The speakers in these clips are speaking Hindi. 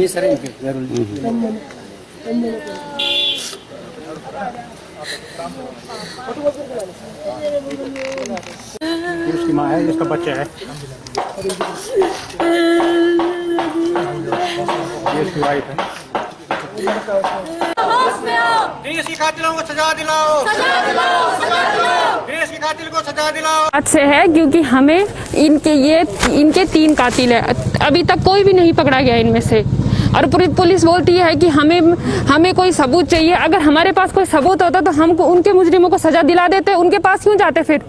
ये सर इसकी माँ है, इसका बच्चा है, ये इसकी वाइफ है। देश की कातिलों को सजा दिलाओ, सजा दिलाओ, सजा दिलाओ। देश की कातिल को सजा दिलाओ। बात से है क्योंकि हमें इनके 3 कातिल है, अभी तक कोई भी नहीं पकड़ा गया इनमें से। और पुलिस बोलती है कि हमें कोई सबूत चाहिए। अगर हमारे पास कोई सबूत होता तो हम उनके मुजरिमों को सजा दिला देते। उनके पास क्यों जाते फिर?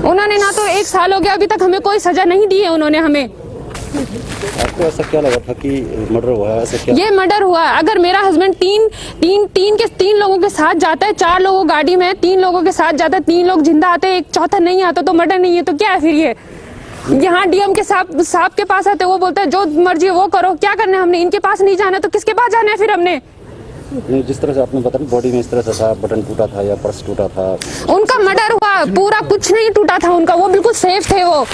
उन्होंने ना तो 1 साल हो गया अभी तक हमें कोई सजा नहीं दी है उन्होंने हमें। आपको ऐसा क्या लगा था कि मर्डर हुआ है? ऐसा क्या? ये मर्डर हुआ है। अगर मेरा हस्बैंड तीन लोगों के साथ जाता है, 4 लोगों गाड़ी में 3 लोगों के साथ जाता है, 3 लोग जिंदा आते हैं, एक चौथा नहीं आता तो मर्डर नहीं है तो क्या है फिर? ये यहाँ डीएम के साहब के पास आते, वो बोलते हैं जो मर्जी वो करो। क्या करना है हमने? इनके पास नहीं जाना तो किसके पास जाना है फिर हमने? जिस तरह से आपने बताया बॉडी में इस तरह से था, बटन टूटा था या पर्स टूटा था। उनका मर्डर हुआ, पूरा कुछ नहीं टूटा था उनका, वो बिल्कुल सेफ थे। वो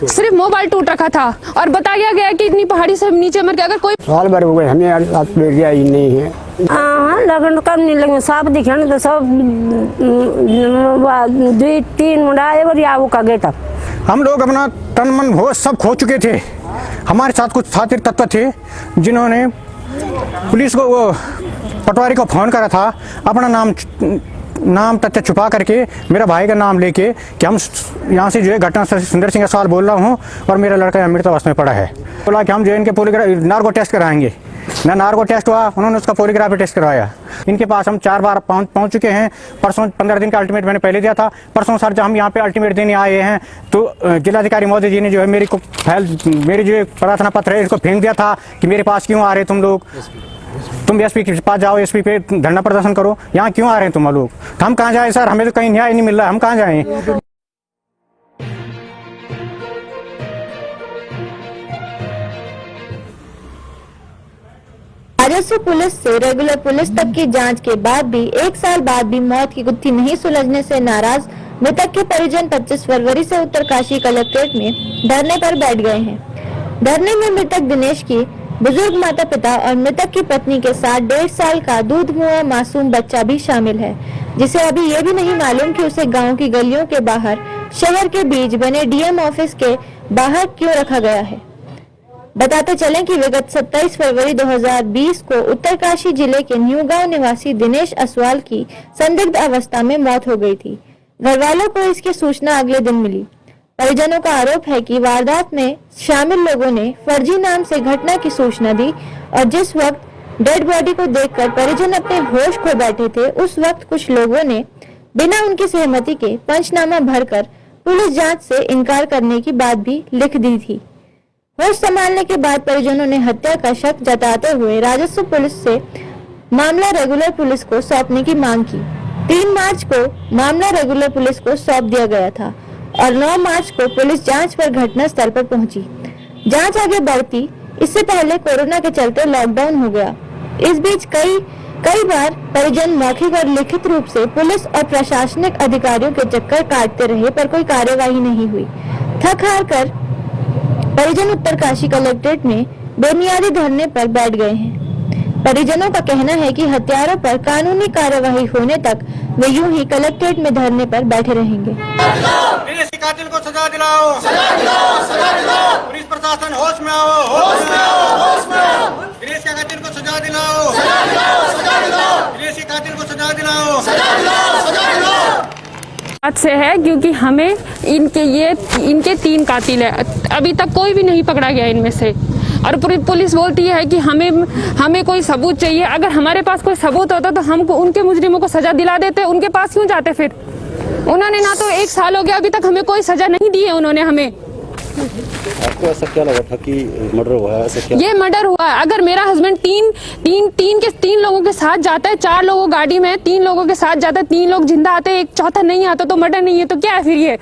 सिर्फ मोबाइल टूट रखा था और बताया गया कि इतनी पहाड़ी से नीचे मर गया। अगर कोई साल भर हो गए हमें ही नहीं है। हाँ लगन कम नहीं लगे, साफ दिखे ना तो सब 2-3 मुंडा या वो का गेट। हम लोग अपना तन मन होश सब खो चुके थे। हमारे साथ कुछ साथी तत्व थे जिन्होंने पुलिस को, वो पटवारी को फोन करा था, अपना नाम तथ्य छुपा करके मेरा भाई का नाम लेके कि हम यहाँ से जो है घटना स्थल सुंदर सिंह सवाल बोल रहा हूँ और मेरा लड़का अमृतावस्था में पड़ा है। बोला कि हम जो है इनके पॉलीग्राफ नार्को टेस्ट कराएंगे। ना नार्को टेस्ट हुआ, उन्होंने उसका पॉलीग्राफी टेस्ट करवाया। इनके पास हम 4 बार पहुंच चुके हैं। परसों 15 दिन का अल्टीमेट मैंने पहले दिया था। परसों सर जब हम यहाँ पे अल्टीमेट देने आए हैं तो जिलाधिकारी महोदय जी ने जो है मेरी जो प्रार्थना पत्र है इसको फेंक दिया था कि मेरे पास क्यों आ रहे तुम लोग, तुम एसपी के पास जाओ, एसपी पे धरना प्रदर्शन करो, यहाँ क्यों आ रहे हैं तुम लोग? तो हम कहाँ जाए सर? हमें तो कहीं न्याय नहीं मिल रहा, हम कहाँ जाएं? राजस्व पुलिस से रेगुलर पुलिस तक की जांच के बाद भी 1 साल बाद भी मौत की गुत्थी नहीं सुलझने से नाराज मृतक के परिजन 25 फरवरी से उत्तरकाशी कलेक्ट्रेट में धरने पर बैठ गए हैं। धरने में मृतक दिनेश की बुजुर्ग माता पिता और मृतक की पत्नी के साथ 1.5 साल का दूध मुआ मासूम बच्चा भी शामिल है, जिसे अभी ये भी नहीं मालूम कि उसे गांव की गलियों के बाहर शहर के बीच बने डीएम ऑफिस के बाहर क्यों रखा गया है। बताते चलें कि विगत 27 फरवरी 2020 को उत्तरकाशी जिले के न्यू गांव निवासी दिनेश असवाल की संदिग्ध अवस्था में मौत हो गई थी। घर वालों को इसकी सूचना अगले दिन मिली। परिजनों का आरोप है कि वारदात में शामिल लोगों ने फर्जी नाम से घटना की सूचना दी और जिस वक्त डेड बॉडी को देखकर परिजन अपने होश खो बैठे थे, उस वक्त कुछ लोगों ने बिना उनकी सहमति के पंचनामा भरकर पुलिस जांच से इनकार करने की बात भी लिख दी थी। होश संभालने के बाद परिजनों ने हत्या का शक जताते हुए राजस्व पुलिस से मामला रेगुलर पुलिस को सौंपने की मांग की। 3 मार्च को मामला रेगुलर पुलिस को सौंप दिया गया था और 9 मार्च को पुलिस जांच पर घटना स्थल पर पहुंची। जांच आगे बढ़ती, इससे पहले कोरोना के चलते लॉकडाउन हो गया। इस बीच कई बार परिजन मौखिक और लिखित रूप से पुलिस और प्रशासनिक अधिकारियों के चक्कर काटते रहे, पर कोई कार्यवाही नहीं हुई। थक हार कर परिजन उत्तरकाशी कलेक्ट्रेट में बेनियादी धरने पर बैठ गए हैं। परिजनों का कहना है कि हत्यारों पर कानूनी कार्यवाही होने तक वे यूं ही कलेक्ट्रेट में धरने पर बैठे रहेंगे। देश की कातिल को सजा दिलाओ, सजा दिलाओ, सजा दिलाओ। पुलिस प्रशासन होश में आओ, होश में आओ, होश में आओ। देश के कातिल को सजा दिलाओ, सजा दिलाओ, सजा दिलाओ। देश की कातिल को सजा दिलाओ, सजा दिलाओ, सजा दिलाओ। बात से है क्योंकि हमें इनके 3 कातिल है, अभी तक कोई भी नहीं पकड़ा गया इनमें से। और पुलिस बोलती है कि हमें कोई सबूत चाहिए। अगर हमारे पास कोई सबूत होता तो हम उनके मुजरिमों को सजा दिला देते। उनके पास क्यों जाते फिर? उन्होंने ना तो 1 साल हो गया अभी तक हमें कोई सजा नहीं दी है उन्होंने हमें। आपको ऐसा क्या लगा था कि मर्डर हुआ है? ऐसा क्या? ये मर्डर हुआ है। अगर मेरा हस्बैंड 3 लोगों के साथ जाता है, 4 लोगों गाड़ी में 3 लोगों के साथ जाता है, 3 लोग जिंदा आते हैं, एक चौथा नहीं आता तो मर्डर नहीं है तो क्या है फिर? ये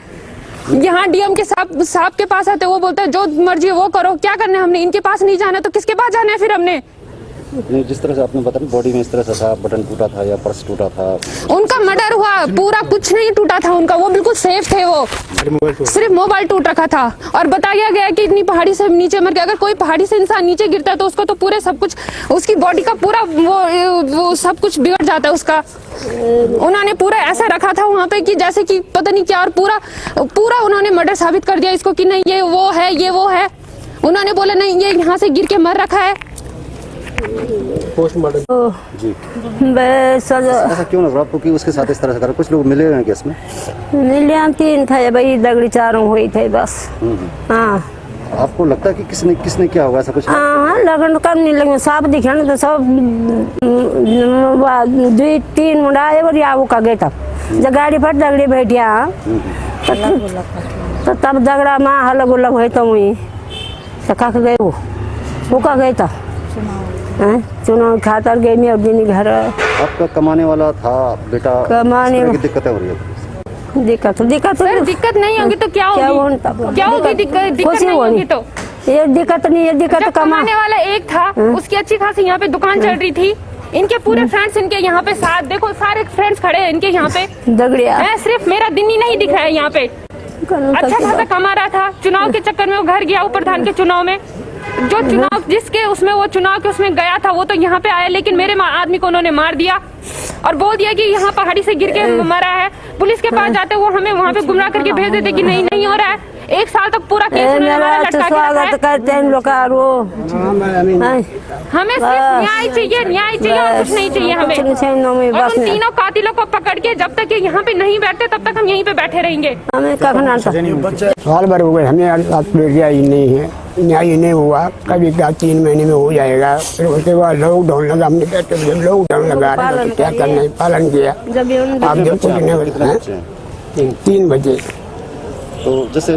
यहाँ डीएम के साहब के पास आते, वो बोलते हैं जो मर्जी वो करो। क्या करना है हमने? इनके पास नहीं जाना तो किसके पास जाना है फिर हमने? नहीं, जिस तरह से आपने बताया बॉडी में इस तरह से था, बटन टूटा था या पर्स टूटा था। उनका मर्डर हुआ, पूरा कुछ नहीं टूटा था उनका, वो बिल्कुल सेफ थे, वो सिर्फ मोबाइल टूट रखा था। और बताया गया कि इतनी पहाड़ी से नीचे मर गया। अगर कोई पहाड़ी से इंसान नीचे गिरता है तो उसको तो पूरे सब कुछ, उसकी बॉडी का पूरा वो सब कुछ बिगड़ जाता है उसका। उन्होंने पूरा ऐसा रखा था वहां पे कि जैसे कि पता नहीं क्या, और पूरा उन्होंने मर्डर साबित कर दिया इसको कि नहीं ये वो है, ये वो है। उन्होंने बोला नहीं ये यहाँ से गिर के मर रखा है। जी, बस ऐसा क्यों लग रहा आपको कि उसके साथ इस तरह से करा? कुछ लोग मिले हुए हैं केस में? मिलिया 3 थे भाई, दगड़ी चारों हुई थे बस। हाँ आपको लगता है कि किसने क्या होगा ऐसा कुछ? हाँ लगन कम नहीं लगे, साफ दिखे ना तो सब 2-3 मुंडा और या वो का गए तब जब गाड़ी पर दगड़ी बैठिया तो तब दगड़ा माँ हलग उलग हुए तो वही तो का गए वो का गए तब चुनाव खातर गई मैं अपनी घर। आपका कमाने वाला था बेटा, कमाने की दिक्कतें हो रही है? दिक्कत नहीं होगी तो क्या होगी? क्या होगी? दिक्कत नहीं होगी तो ये दिक्कत नहीं, ये दिक्कत जब कमाने वाला एक था, उसकी अच्छी खासी यहाँ पे दुकान चल रही थी। इनके पूरे फ्रेंड्स इनके यहाँ पे साथ, देखो सारे फ्रेंड्स खड़े हैं इनके यहाँ पे। दगड़िया सिर्फ मेरा दिन ही नहीं दिख रहा है यहाँ पे। अच्छा खासा कमा रहा था, चुनाव के चक्कर में वो घर गया, ऊपर प्रधान के चुनाव में जो चुनाव जिसके उसमें वो चुनाव के उसमें गया था वो तो यहाँ पे आया, लेकिन मेरे आदमी को उन्होंने मार दिया और बोल दिया कि यहाँ पहाड़ी से गिर के मरा है। पुलिस के पास जाते वो हमें वहाँ पे गुमराह करके भेज देते कि नहीं हो रहा है। 1 साल तक पूरा केस स्वागत करते हैं लोग। हमें सिर्फ न्याय चाहिए और कुछ नहीं चाहिए हमें। और उन तीनों कातिलों को पकड़ के जब तक ये यहाँ पे नहीं बैठते तब तक हम यहीं पे बैठे रहेंगे। हमें साल भर हो गए, हमें नहीं है, न्याय नहीं हुआ। कभी क्या 3 महीने में हो जाएगा। फिर उसके बाद लॉकडाउन लगा, हमने कहते लॉकडाउन लगा रहे क्या करना है, पालन किया। आप जब कुछ नहीं 3 बजे तो जैसे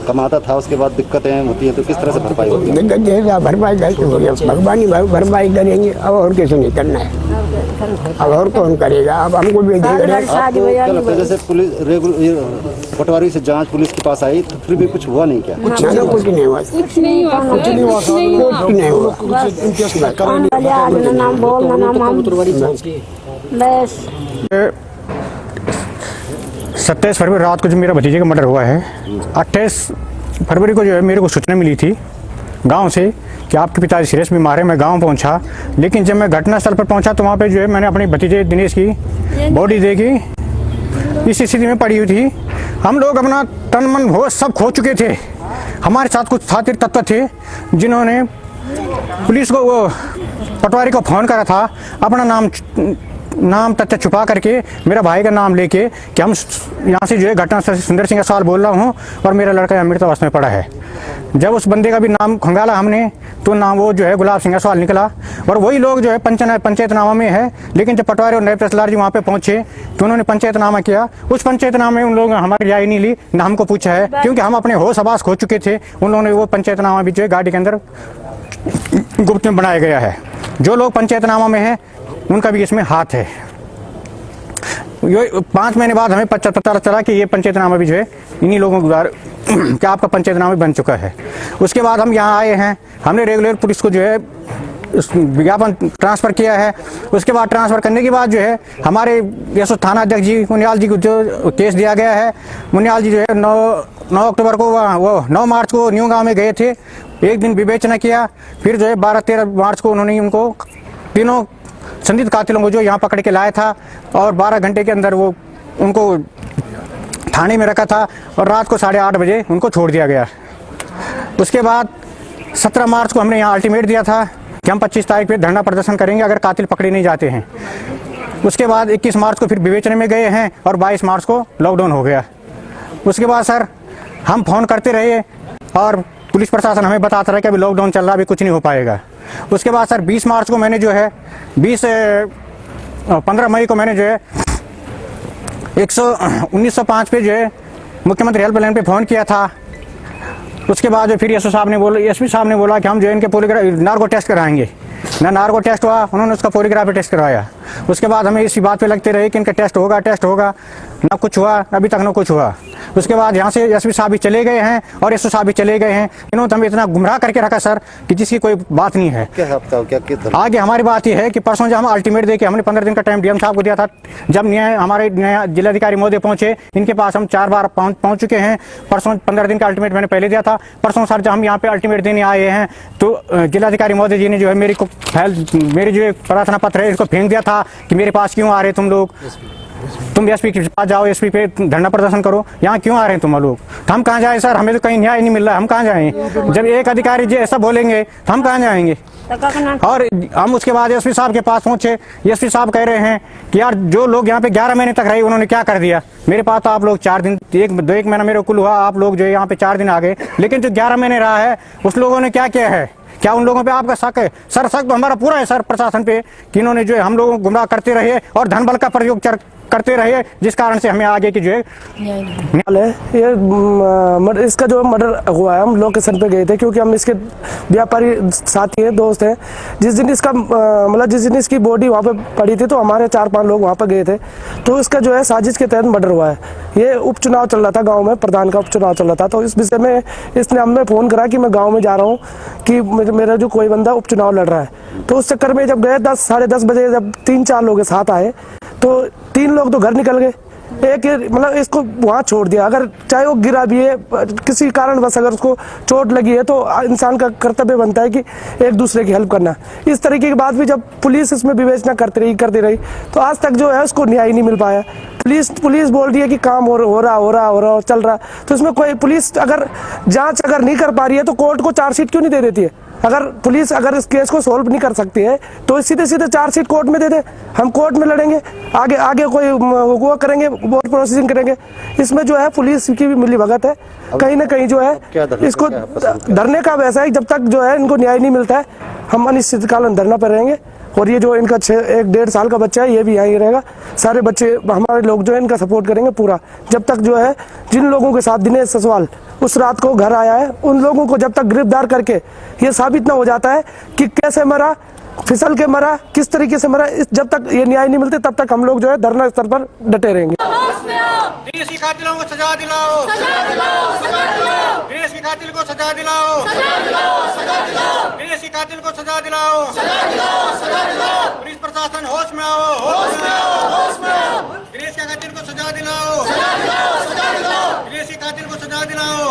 कमाता था उसके बाद दिक्कतें होती हैं तो किस तरह से भरपाई होती है? दिक्कत जैसा भरपाई कैसे हो गया, भगवान भरपाई करेंगे। अब और किसी नहीं करना है, अब और कौन करेगा? अब हमको भी जैसे पुलिस पटवारी से जांच पुलिस के पास आई तो फिर भी कुछ हुआ नहीं क्या? कुछ नहीं हुआ, कुछ नहीं हुआ। 27 फरवरी रात को जो मेरा भतीजे का मर्डर हुआ है, 28 फरवरी को जो है मेरे को सूचना मिली थी गांव से कि आपके पिताजी सीरियस बीमार है। मैं गांव पहुंचा, लेकिन जब मैं घटनास्थल पर पहुंचा तो वहां पे जो है मैंने अपने भतीजे दिनेश की बॉडी देखी, इस स्थिति में पड़ी हुई थी। हम लोग अपना तन मन होश सब खो चुके थे। हमारे साथ कुछ साथी तत्व थे जिन्होंने पुलिस को वो पटवारी को फ़ोन करा था, अपना नाम तथ्य छुपा करके मेरा भाई का नाम लेके कि हम यहाँ से जो है घटनास्थल से सुंदर सिंह सवाल बोल रहा हूँ और मेरा लड़का अमृतावस्था में पड़ा है। जब उस बंदे का भी नाम खंगाला हमने तो नाम वो जो है गुलाब सिंह सवाल निकला और वही लोग जो है पंचायतनामा में है। लेकिन जब पटवारी और नायब तहसीलदार जी वहाँ पे पहुँचे तो उन्होंने पंचायतनामा किया। उस पंचायतनामे में उन लोगों ने हमारी राय नहीं ली, ना हमको पूछा है, क्योंकि हम अपने होश आवास खो चुके थे। उन लोगों ने वो पंचायतनामा भी जो है गाड़ी के अंदर गुप्त में बनाया गया है। जो लोग पंचायतनामा में है उनका भी इसमें हाथ है। 5 महीने बाद हमें पता चला कि ये पंचायतनामा भी जो है इन्हीं लोगों के द्वारा क्या आपका पंचायतनामा बन चुका है। उसके बाद हम यहाँ आए हैं, हमने रेगुलर पुलिस को जो है विज्ञापन ट्रांसफ़र किया है। उसके बाद ट्रांसफ़र करने के बाद जो है हमारे यशो थाना अध्यक्ष जी मुनियाल जी को जो केस दिया गया है, मुनियाल जी जो है 9 अक्टूबर को वो 9 मार्च को न्यू गाँव में गए थे, एक दिन विवेचना किया। फिर जो है 12-13 मार्च को उन्होंने उनको तीनों संदिग्ध कातिलों को जो यहाँ पकड़ के लाया था और 12 घंटे के अंदर वो उनको थाने में रखा था और रात को 8:30 बजे उनको छोड़ दिया गया। उसके बाद 17 मार्च को हमने यहाँ अल्टीमेट दिया था कि हम 25 तारीख पे धरना प्रदर्शन करेंगे अगर कातिल पकड़े नहीं जाते हैं। उसके बाद 21 मार्च को फिर विवेचना में गए हैं और 22 मार्च को लॉकडाउन हो गया। उसके बाद सर हम फ़ोन करते रहे और पुलिस प्रशासन हमें बताता रहा कि अभी लॉकडाउन चल रहा, अभी कुछ नहीं हो पाएगा। उसके बाद सर 20 मार्च को मैंने जो है 15 मई को मैंने जो है 1905 पे जो है मुख्यमंत्री हेल्पलाइन पे फ़ोन किया था। उसके बाद जो फिर एसपी साहब ने बोला कि हम जो है इनके पॉलीग्राफ नार्को टेस्ट कराएंगे। ना नार्को टेस्ट हुआ, उन्होंने उसका पॉलीग्राफी टेस्ट करवाया। उसके बाद हमें इसी बात पे लगते रहे कि इनका टेस्ट होगा, ना कुछ हुआ, अभी तक ना कुछ हुआ। उसके बाद यहाँ से एसपी साहब भी चले गए हैं और एसओ साहब भी चले गए हैं। इन्होंने तो हमें इतना गुमराह करके रखा सर कि जिसकी कोई बात नहीं है। क्या है आपका क्या किधर आगे हमारी बात यह है कि परसों जब हम अल्टीमेट दे के हमने 15 दिन का टाइम डीएम साहब को दिया था, जब हमारे जिलाधिकारी महोदय पहुंचे, इनके पास हम 4 बार पहुंच चुके हैं। परसों 15 दिन का अल्टीमेट मैंने पहले दिया था। परसों सर जब हम यहाँ पे अल्टीमेट देने आए हैं तो जिलाधिकारी महोदय जी ने जो है मेरी जो प्रार्थना पत्र है इसको फेंक दिया था कि मेरे पास क्यों आ रहे तुम लोग, तुम एसपी के पास जाओ, एसपी पे धरना प्रदर्शन करो, यहाँ क्यों आ रहे हैं तुम लोग। तो हम कहाँ जाए सर, हमें तो कहीं न्याय नहीं मिल रहा है, हम कहाँ जाएं। जब एक अधिकारी जी ऐसा बोलेंगे तो हम कहाँ जाएंगे। और हम उसके बाद एसपी साहब के पास पहुंचे। एसपी साहब कह रहे हैं कि यार जो लोग यहाँ पे 11 महीने तक रहे उन्होंने क्या कर दिया। मेरे पास तो आप लोग 4 दिन एक महीना मेरे कुल हुआ, आप लोग जो है यहाँ पे 4 दिन आ गए, लेकिन जो 11 महीने रहा है उस लोगों ने क्या किया है। क्या उन लोगों पे आपका शक है सर? शक तो हमारा पूरा है सर प्रशासन पे कि इन्होंने जो है हम लोगों को गुमराह करते रहे और धन बल का प्रयोग करते रहे, जिस कारण से हमें आगे की जो है ये इसका जो मर्डर हुआ है, हम लोकेशन पे गए थे क्योंकि हम इसके व्यापारी साथी हैं, दोस्त हैं। जिस दिन इसका जिस दिन इसकी बॉडी वहाँ पे पड़ी थी तो हमारे 4-5 लोग वहाँ पे गए थे। तो इसका जो है साजिश के तहत मर्डर हुआ है। ये उपचुनाव चल रहा था गाँव में, प्रधान का उपचुनाव चल रहा था। तो इस विषय में इसने हमें फ़ोन करा कि मैं गाँव में जा रहा हूँ कि मेरा जो कोई बंदा उपचुनाव लड़ रहा है। तो उस चक्कर में जब गए 10-साढ़े 10 बजे जब 3-4 लोग साथ आए तो 3 लोग तो घर निकल गए, एक इसको वहाँ छोड़ दिया। अगर चाहे वो गिरा भी है किसी कारणवश, अगर उसको चोट लगी है तो इंसान का कर्तव्य बनता है कि एक दूसरे की हेल्प करना। इस तरीके की बात भी जब पुलिस इसमें विवेचना करती रही तो आज तक जो है उसको न्याय नहीं मिल पाया। पुलिस बोल रही है कि काम हो रहा चल रहा। तो इसमें कोई पुलिस अगर जांच अगर नहीं कर पा रही है तो कोर्ट को चार्जशीट क्यों नहीं दे देती है। अगर पुलिस अगर इस केस को सोल्व नहीं कर सकती है तो सीधे चार्जशीट कोर्ट में दे दे, हम कोर्ट में लड़ेंगे, आगे कोई वो करेंगे, बहुत प्रोसेसिंग करेंगे। इसमें जो है पुलिस की भी मिलीभगत है कहीं ना कहीं। जो है इसको धरने का वैसा है, जब तक जो है इनको न्याय नहीं मिलता है हम अनिश्चितकाल धरना पर रहेंगे। और ये जो इनका 1-1.5 साल का बच्चा है ये भी यहीं रहेगा। सारे बच्चे हमारे लोग जो है इनका सपोर्ट करेंगे पूरा, जब तक जो है जिन लोगों के साथ दिनेश ससवाल उस रात को घर आया है उन लोगों को जब तक गिरफ्तार करके ये साबित ना हो जाता है कि कैसे मरा, फिसल के मरा, किस तरीके से मरा, जब तक ये न्याय नहीं मिलते तब तक हम लोग जो है धरना स्तर पर डटे रहेंगे। देश के कातिलों को सजा दिलाओ, देश के कातिल को सजा दिलाओ, देश के कातिल को सजा दिलाओ। पुलिस प्रशासन होश में आओ, होश में आओ, होश में आओ। देश के कातिल को सजा दिलाओ, देश के कातिल को सजा दिलाओ।